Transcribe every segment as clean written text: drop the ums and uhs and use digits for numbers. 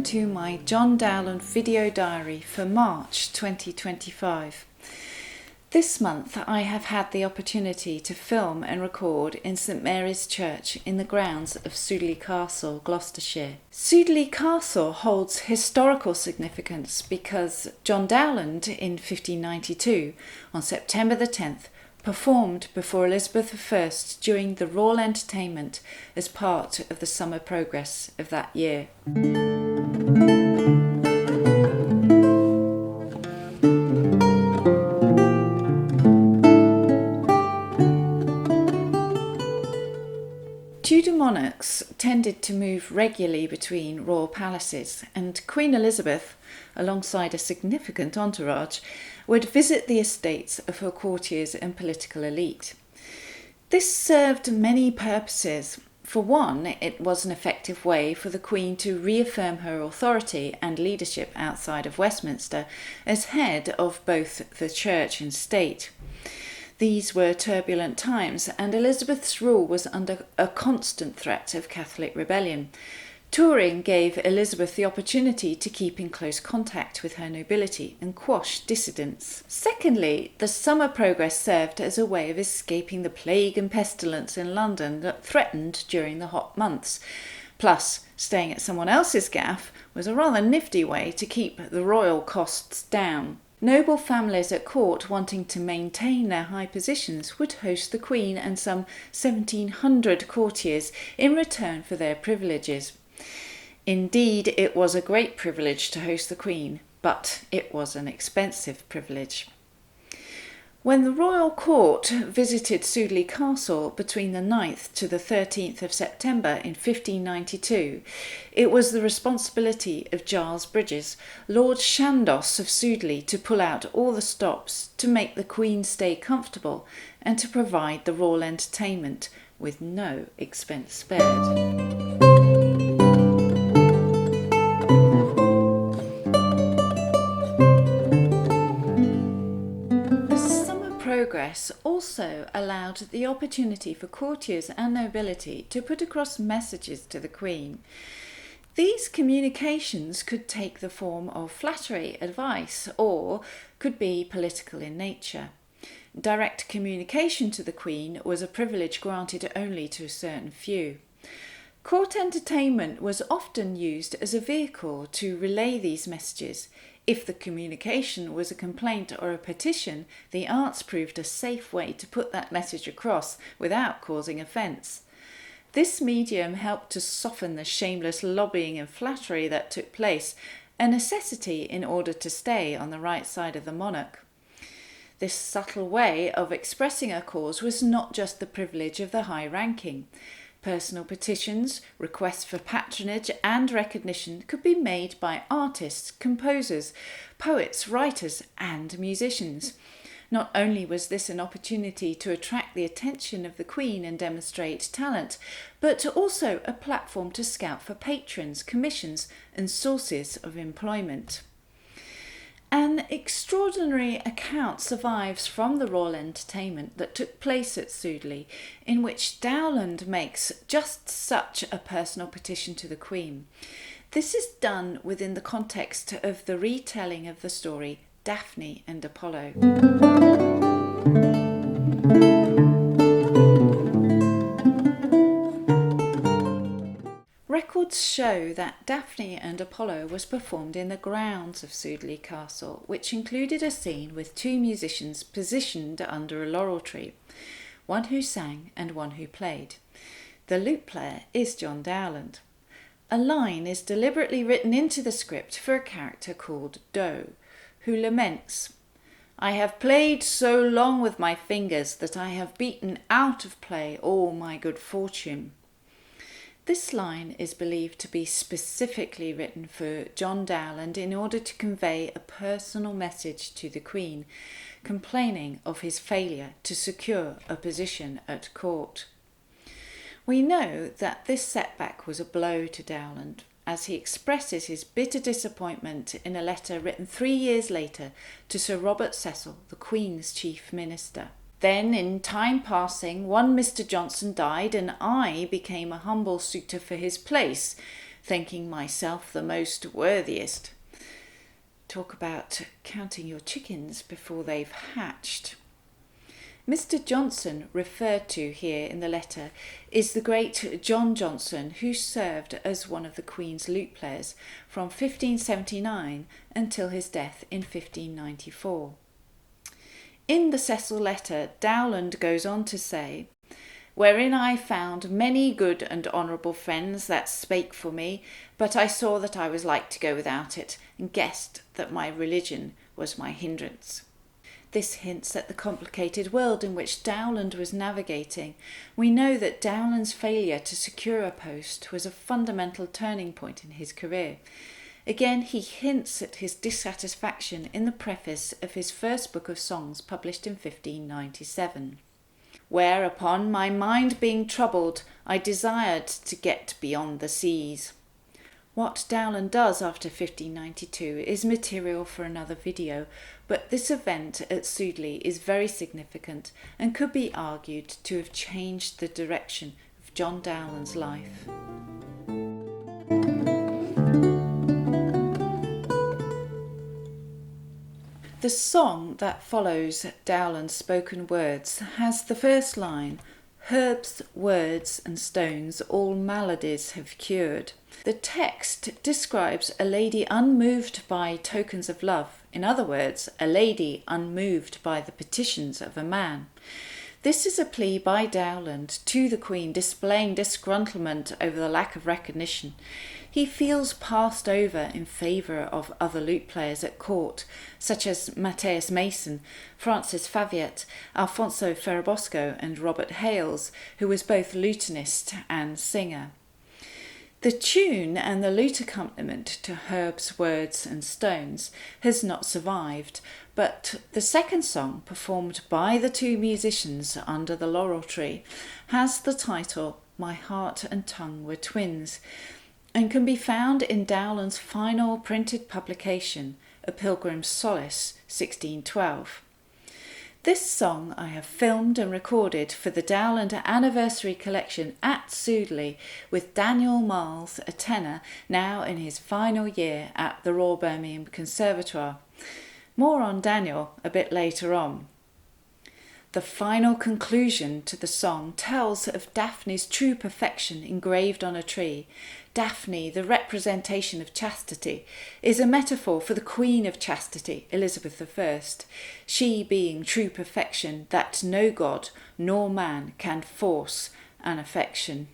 to my John Dowland video diary for March 2025. This month I have had the opportunity to film and record in St Mary's Church in the grounds of Sudeley Castle, Gloucestershire. Sudeley Castle holds historical significance because John Dowland in 1592, on September the 10th, performed before Elizabeth I during the royal entertainment as part of the summer progress of that year. Tudor monarchs tended to move regularly between royal palaces, and Queen Elizabeth, alongside a significant entourage, would visit the estates of her courtiers and political elite. This served many purposes. For one, it was an effective way for the Queen to reaffirm her authority and leadership outside of Westminster as head of both the church and state. These were turbulent times, and Elizabeth's rule was under a constant threat of Catholic rebellion. Touring gave Elizabeth the opportunity to keep in close contact with her nobility and quash dissidents. Secondly, the summer progress served as a way of escaping the plague and pestilence in London that threatened during the hot months. Plus, staying at someone else's gaff was a rather nifty way to keep the royal costs down. Noble families at court wanting to maintain their high positions would host the Queen and some 1,700 courtiers in return for their privileges. Indeed, it was a great privilege to host the Queen, but it was an expensive privilege. When the royal court visited Sudeley Castle between the 9th to the 13th of September in 1592, it was the responsibility of Giles Bridges, Lord Chandos of Sudeley, to pull out all the stops to make the Queen stay comfortable and to provide the royal entertainment with no expense spared. Progress also allowed the opportunity for courtiers and nobility to put across messages to the Queen. These communications could take the form of flattery, advice, or could be political in nature. Direct communication to the Queen was a privilege granted only to a certain few. Court entertainment was often used as a vehicle to relay these messages. If the communication was a complaint or a petition, the arts proved a safe way to put that message across without causing offence. This medium helped to soften the shameless lobbying and flattery that took place, a necessity in order to stay on the right side of the monarch. This subtle way of expressing a cause was not just the privilege of the high-ranking. Personal petitions, requests for patronage and recognition could be made by artists, composers, poets, writers and musicians. Not only was this an opportunity to attract the attention of the Queen and demonstrate talent, but also a platform to scout for patrons, commissions and sources of employment. An extraordinary account survives from the royal entertainment that took place at Sudeley, in which Dowland makes just such a personal petition to the Queen. This is done within the context of the retelling of the story Daphne and Apollo. Records show that Daphne and Apollo was performed in the grounds of Sudeley Castle, which included a scene with two musicians positioned under a laurel tree, one who sang and one who played. The lute player is John Dowland. A line is deliberately written into the script for a character called Doe, who laments, "I have played so long with my fingers that I have beaten out of play all my good fortune." This line is believed to be specifically written for John Dowland in order to convey a personal message to the Queen, complaining of his failure to secure a position at court. We know that this setback was a blow to Dowland, as he expresses his bitter disappointment in a letter written 3 years later to Sir Robert Cecil, the Queen's chief minister. Then, in time passing, one Mr. Johnson died, and I became a humble suitor for his place. thinking myself the most worthiest. Talk about counting your chickens before they've hatched. Mr. Johnson, referred to here in the letter, is the great John Johnson, who served as one of the Queen's lute players from 1579 until his death in 1594. In the Cecil letter, Dowland goes on to say, "Wherein I found many good and honourable friends that spake for me, but I saw that I was like to go without it, and guessed that my religion was my hindrance." This hints at the complicated world in which Dowland was navigating. We know that Dowland's failure to secure a post was a fundamental turning point in his career. Again, he hints at his dissatisfaction in the preface of his first book of songs published in 1597. "Whereupon, my mind being troubled, I desired to get beyond the seas." What Dowland does after 1592 is material for another video, but this event at Sudeley is very significant and could be argued to have changed the direction of John Dowland's life. The song that follows Dowland's spoken words has the first line, "Herbs, words and stones all maladies have cured." The text describes a lady unmoved by tokens of love, in other words, a lady unmoved by the petitions of a man. This is a plea by Dowland to the Queen displaying disgruntlement over the lack of recognition. He feels passed over in favour of other lute players at court, such as Matthias Mason, Francis Faviat, Alfonso Ferrabosco and Robert Hales, who was both lutenist and singer. The tune and the lute accompaniment to Herbs, Words and Stones has not survived, but the second song, performed by the two musicians under the laurel tree, has the title "My Heart and Tongue Were Twins," and can be found in Dowland's final printed publication, A Pilgrim's Solace, 1612. This song I have filmed and recorded for the Dowland Anniversary Collection at Sudeley with Daniel Marles, a tenor, now in his final year at the Royal Birmingham Conservatoire. More on Daniel a bit later on. The final conclusion to the song tells of Daphne's true perfection engraved on a tree. Daphne, the representation of chastity, is a metaphor for the Queen of Chastity, Elizabeth I, she being true perfection that no god nor man can force an affection.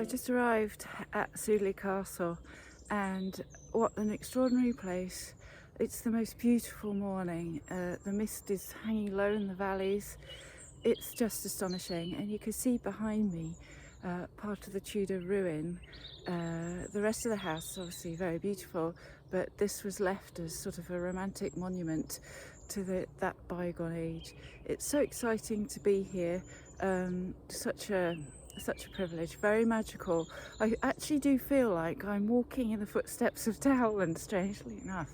Just arrived at Sudeley Castle, and what an extraordinary place. It's the most beautiful morning. The mist is hanging low in the valleys. It's just astonishing, and you can see behind me part of the Tudor ruin. The rest of the house is obviously very beautiful, but this was left as sort of a romantic monument to that bygone age. It's so exciting to be here. Such a privilege, very magical. I actually do feel like I'm walking in the footsteps of Dowland, strangely enough,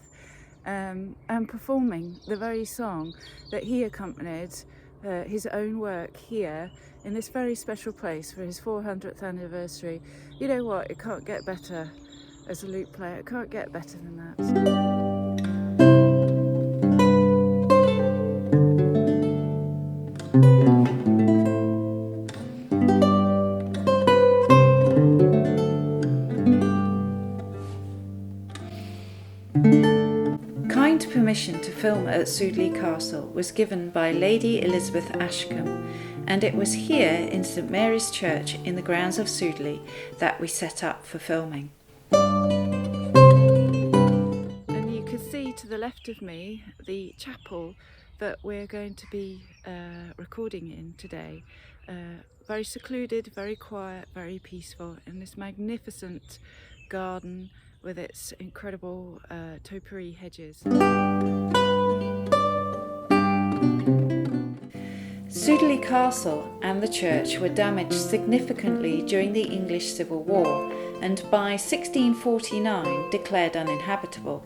and performing the very song that he accompanied his own work here in this very special place for his 400th anniversary. You know what, it can't get better as a lute player, it can't get better than that. Permission to film at Sudeley Castle was given by Lady Elizabeth Ashcombe, and it was here in St Mary's Church in the grounds of Sudeley that we set up for filming. And you can see to the left of me the chapel that we're going to be recording in today. Very secluded, very quiet, very peaceful, in this magnificent garden with its incredible topiary hedges. Sudeley Castle and the church were damaged significantly during the English Civil War, and by 1649 declared uninhabitable.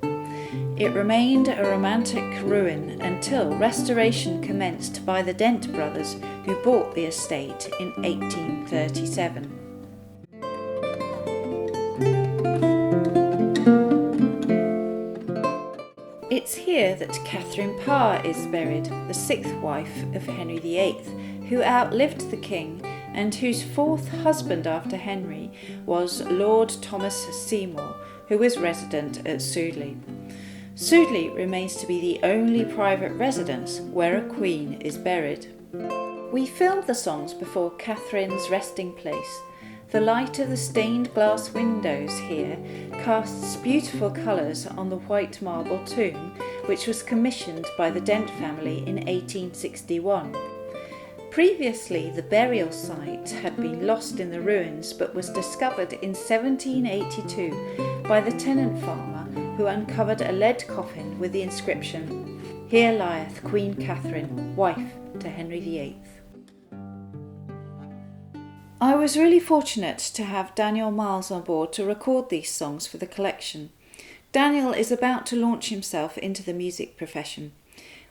It remained a romantic ruin until restoration commenced by the Dent brothers, who bought the estate in 1837. It's here that Catherine Parr is buried, the sixth wife of Henry VIII, who outlived the king and whose fourth husband after Henry was Lord Thomas Seymour, who was resident at Sudeley. Sudeley remains to be the only private residence where a queen is buried. We filmed the songs before Catherine's resting place. The light of the stained glass windows here casts beautiful colours on the white marble tomb, which was commissioned by the Dent family in 1861. Previously, the burial site had been lost in the ruins, but was discovered in 1782 by the tenant farmer, who uncovered a lead coffin with the inscription, "Here lieth Queen Catherine, wife to Henry VIII." I was really fortunate to have Daniel Marles on board to record these songs for the collection. Daniel is about to launch himself into the music profession.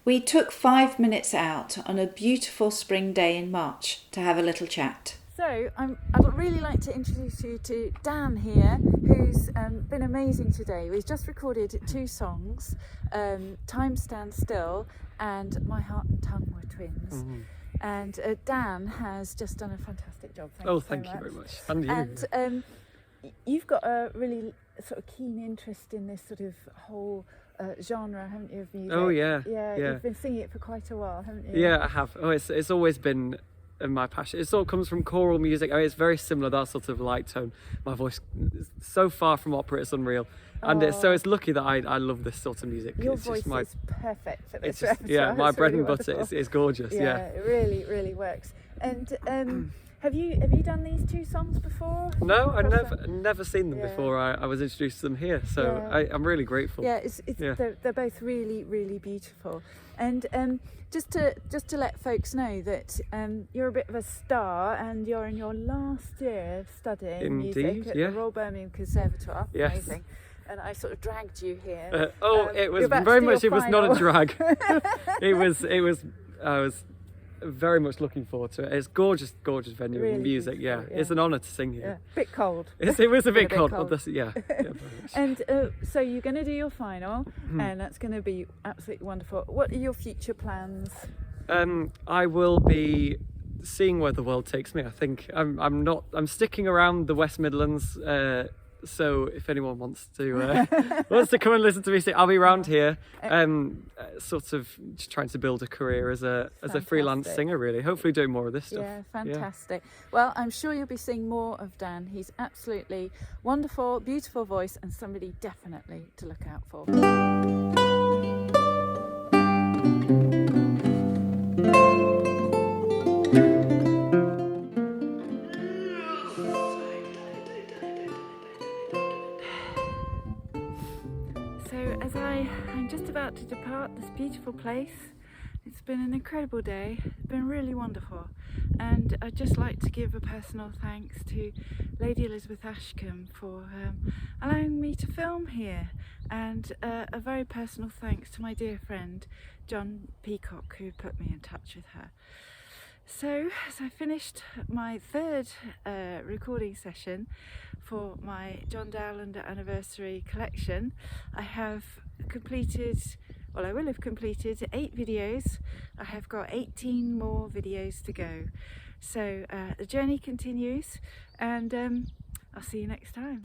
We took 5 minutes out on a beautiful spring day in March to have a little chat. So I'd really like to introduce you to Dan here, who's been amazing today. We've just recorded 2 songs, Time Stands Still and My Heart and Tongue Were Twins. Mm-hmm. And Dan has just done a fantastic job. Thank you very much. And you. And you've got a really sort of keen interest in this sort of whole genre, haven't you, of music? Oh yeah. You've been singing it for quite a while, haven't you? Yeah, I have. It's always been my passion. It sort of comes from choral music. It's very similar, that sort of light tone. My voice is so far from opera, it's unreal. And it's lucky that I love this sort of music. Your it's voice just is perfect for this repertoire. Yeah, my bread and butter is gorgeous. Yeah, it really works. And have you done these 2 songs before? No, I've never seen them before. I was introduced to them here, so I'm really grateful. Yeah, they're both really beautiful. And just to let folks know that you're a bit of a star, and you're in your last year studying music at the Royal Birmingham Conservatoire. Yes. Amazing. And I sort of dragged you here. It was very much. It was not a drag. I was very much looking forward to it. It's gorgeous venue really and music. Yeah, it's an honour to sing here. Bit cold. It was a bit cold. But very much. And so you're going to do your final, and that's going to be absolutely wonderful. What are your future plans? I will be seeing where the world takes me. I think I'm sticking around the West Midlands. So if anyone wants to come and listen to me sing, I'll be around here, sort of just trying to build a career as a freelance singer, really. Hopefully doing more of this stuff. Yeah, fantastic. Yeah. Well, I'm sure you'll be seeing more of Dan. He's absolutely wonderful, beautiful voice, and somebody definitely to look out for. As I'm just about to depart this beautiful place, it's been an incredible day. It's been really wonderful, and I'd just like to give a personal thanks to Lady Elizabeth Ashcombe for allowing me to film here, and a very personal thanks to my dear friend John Haycock, who put me in touch with her. So, as I finished my 3rd recording session for my John Dowland anniversary collection, I will have completed 8 videos. I have got 18 more videos to go. So the journey continues, and I'll see you next time.